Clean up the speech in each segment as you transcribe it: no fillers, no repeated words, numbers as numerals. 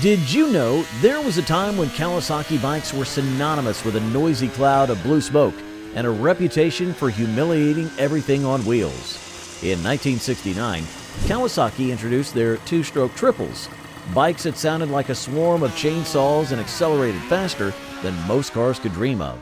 Did you know there was a time when Kawasaki bikes were synonymous with a noisy cloud of blue smoke and a reputation for humiliating everything on wheels? In 1969, Kawasaki introduced their two-stroke triples, bikes that sounded like a swarm of chainsaws and accelerated faster than most cars could dream of.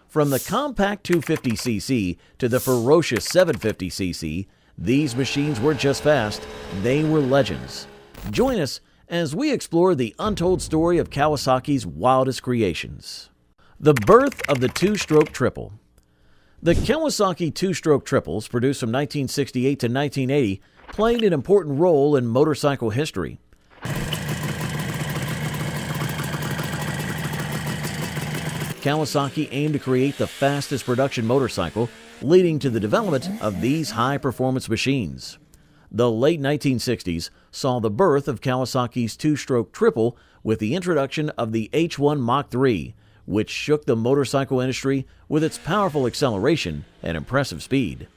From the compact 250cc to the ferocious 750cc, these machines weren't just fast, they were legends. Join us as we explore the untold story of Kawasaki's wildest creations. The birth of the two-stroke triple. The Kawasaki two-stroke triples, produced from 1968 to 1980, played an important role in motorcycle history. Kawasaki aimed to create the fastest production motorcycle, leading to the development of these high-performance machines. The late 1960s saw the birth of Kawasaki's two-stroke triple with the introduction of the H1 Mach 3, which shook the motorcycle industry with its powerful acceleration and impressive speed.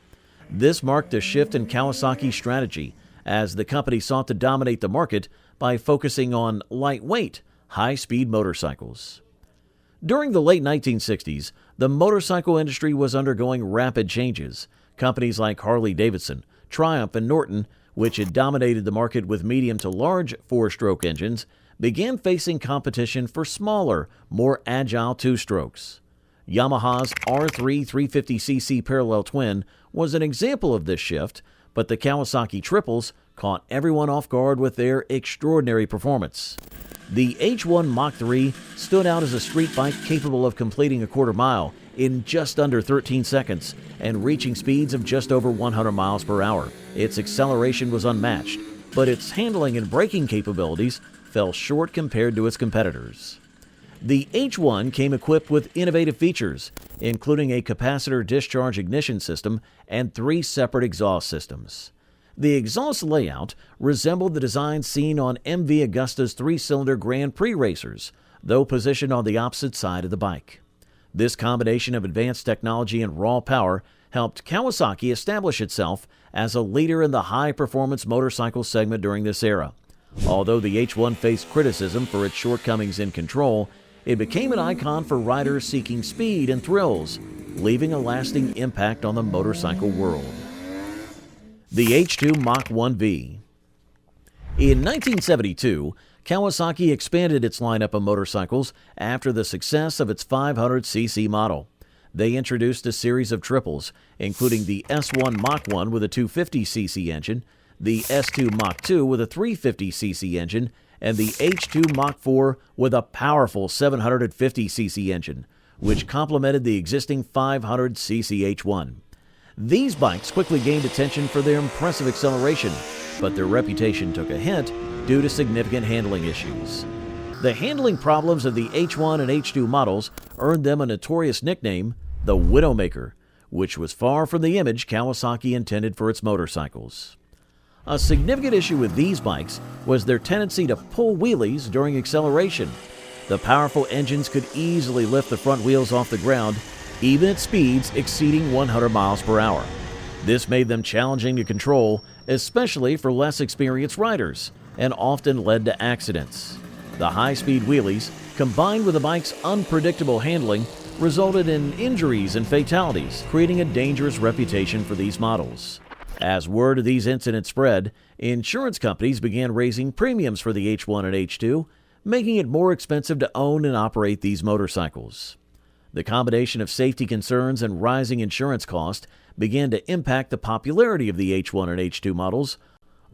This marked a shift in Kawasaki's strategy, as the company sought to dominate the market by focusing on lightweight, high-speed motorcycles. During the late 1960s, the motorcycle industry was undergoing rapid changes. Companies like Harley-Davidson, Triumph, and Norton, which had dominated the market with medium to large four-stroke engines, began facing competition for smaller, more agile two-strokes. Yamaha's R3 350cc parallel twin was an example of this shift, but the Kawasaki triples caught everyone off guard with their extraordinary performance. The H1 Mach 3 stood out as a street bike capable of completing a quarter mile in just under 13 seconds and reaching speeds of just over 100 miles per hour. Its acceleration was unmatched, but its handling and braking capabilities fell short compared to its competitors. The H1 came equipped with innovative features, including a capacitor discharge ignition system and 3 separate exhaust systems. The exhaust layout resembled the design seen on MV Agusta's 3-cylinder Grand Prix racers, though positioned on the opposite side of the bike. This combination of advanced technology and raw power helped Kawasaki establish itself as a leader in the high-performance motorcycle segment during this era. Although the H1 faced criticism for its shortcomings in control, it became an icon for riders seeking speed and thrills, leaving a lasting impact on the motorcycle world. The H2 Mach 1V. In 1972, Kawasaki expanded its lineup of motorcycles after the success of its 500cc model. They introduced a series of triples, including the S1 Mach 1 with a 250cc engine, the S2 Mach 2 with a 350cc engine, and the H2 Mach 4 with a powerful 750cc engine, which complemented the existing 500cc H1. These bikes quickly gained attention for their impressive acceleration, but their reputation took a hit due to significant handling issues. The handling problems of the H1 and H2 models earned them a notorious nickname, the Widowmaker, which was far from the image Kawasaki intended for its motorcycles. A significant issue with these bikes was their tendency to pull wheelies during acceleration. The powerful engines could easily lift the front wheels off the ground, even at speeds exceeding 100 miles per hour. This made them challenging to control, especially for less experienced riders, and often led to accidents. The high-speed wheelies, combined with the bike's unpredictable handling, resulted in injuries and fatalities, creating a dangerous reputation for these models. As word of these incidents spread, insurance companies began raising premiums for the H1 and H2, making it more expensive to own and operate these motorcycles. The combination of safety concerns and rising insurance costs began to impact the popularity of the H1 and H2 models.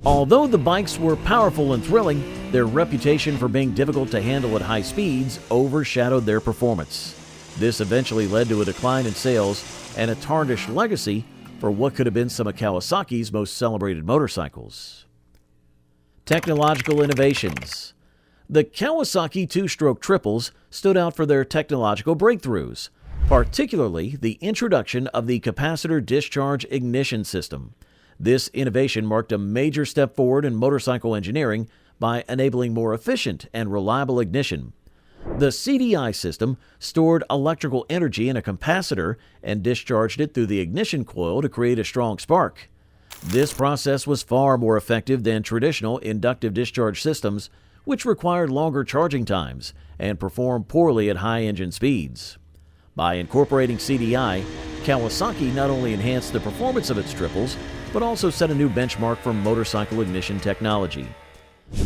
Although the bikes were powerful and thrilling, their reputation for being difficult to handle at high speeds overshadowed their performance. This eventually led to a decline in sales and a tarnished legacy for what could have been some of Kawasaki's most celebrated motorcycles. Technological innovations. The Kawasaki two-stroke triples stood out for their technological breakthroughs, particularly the introduction of the capacitor discharge ignition system. This innovation marked a major step forward in motorcycle engineering by enabling more efficient and reliable ignition. The CDI system stored electrical energy in a capacitor and discharged it through the ignition coil to create a strong spark. This process was far more effective than traditional inductive discharge systems, which required longer charging times and performed poorly at high engine speeds. By incorporating CDI, Kawasaki not only enhanced the performance of its triples, but also set a new benchmark for motorcycle ignition technology.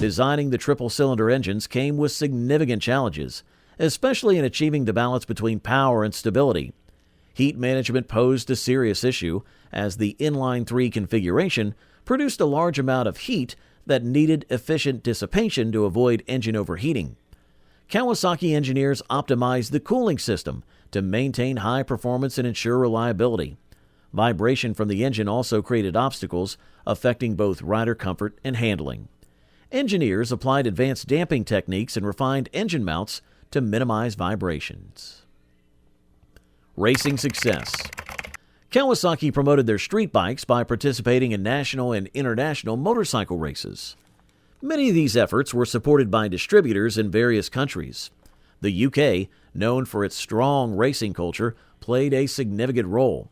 Designing the triple-cylinder engines came with significant challenges, especially in achieving the balance between power and stability. Heat management posed a serious issue, as the inline-3 configuration produced a large amount of heat that needed efficient dissipation to avoid engine overheating. Kawasaki engineers optimized the cooling system to maintain high performance and ensure reliability. Vibration from the engine also created obstacles, affecting both rider comfort and handling. Engineers applied advanced damping techniques and refined engine mounts to minimize vibrations. Racing success. Kawasaki promoted their street bikes by participating in national and international motorcycle races. Many of these efforts were supported by distributors in various countries. The UK, known for its strong racing culture, played a significant role.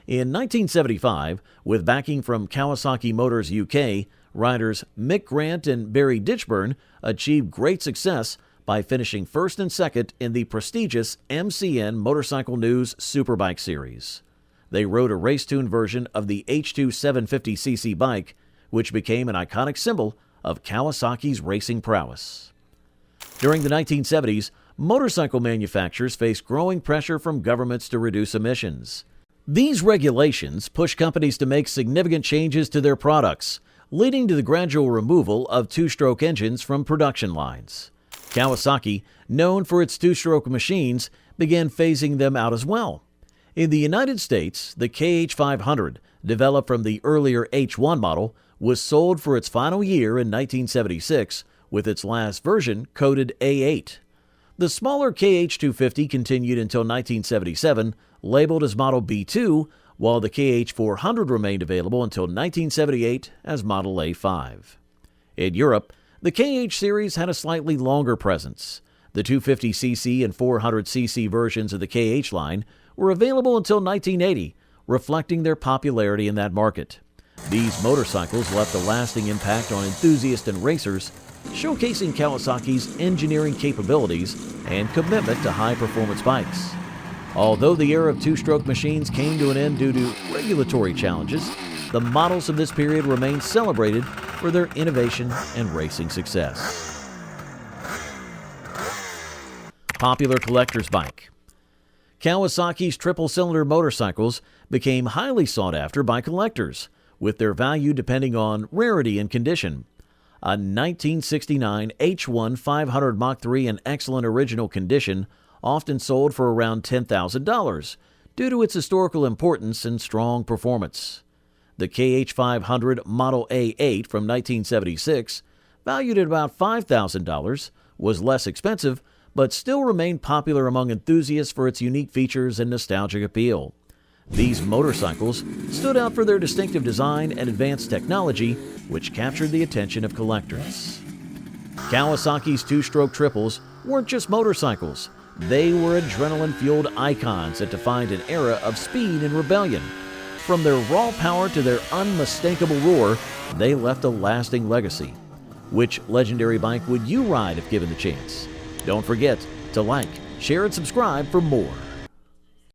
In 1975, with backing from Kawasaki Motors UK, riders Mick Grant and Barry Ditchburn achieved great success by finishing first and second in the prestigious MCN Motorcycle News Superbike Series. They rode a race-tuned version of the H2 750cc bike, which became an iconic symbol of Kawasaki's racing prowess. During the 1970s, motorcycle manufacturers faced growing pressure from governments to reduce emissions. These regulations pushed companies to make significant changes to their products, leading to the gradual removal of two-stroke engines from production lines. Kawasaki, known for its two-stroke machines, began phasing them out as well. In the United States, the KH500, developed from the earlier H1 model, was sold for its final year in 1976, with its last version coded A8. The smaller KH250 continued until 1977, labeled as Model B2, while the KH400 remained available until 1978 as Model A5. In Europe, the KH series had a slightly longer presence. The 250cc and 400cc versions of the KH line were available until 1980, reflecting their popularity in that market. These motorcycles left a lasting impact on enthusiasts and racers, showcasing Kawasaki's engineering capabilities and commitment to high-performance bikes. Although the era of two-stroke machines came to an end due to regulatory challenges, the models of this period remain celebrated for their innovation and racing success. Popular collector's bike. Kawasaki's triple-cylinder motorcycles became highly sought after by collectors, with their value depending on rarity and condition. A 1969 H1 500 Mach 3 in excellent original condition often sold for around $10,000 due to its historical importance and strong performance. The KH500 Model A8 from 1976, valued at about $5,000, was less expensive but still remained popular among enthusiasts for its unique features and nostalgic appeal. These motorcycles stood out for their distinctive design and advanced technology, which captured the attention of collectors. Kawasaki's two-stroke triples weren't just motorcycles. They were adrenaline-fueled icons that defined an era of speed and rebellion. From their raw power to their unmistakable roar, they left a lasting legacy. Which legendary bike would you ride if given the chance? Don't forget to like, share, and subscribe for more.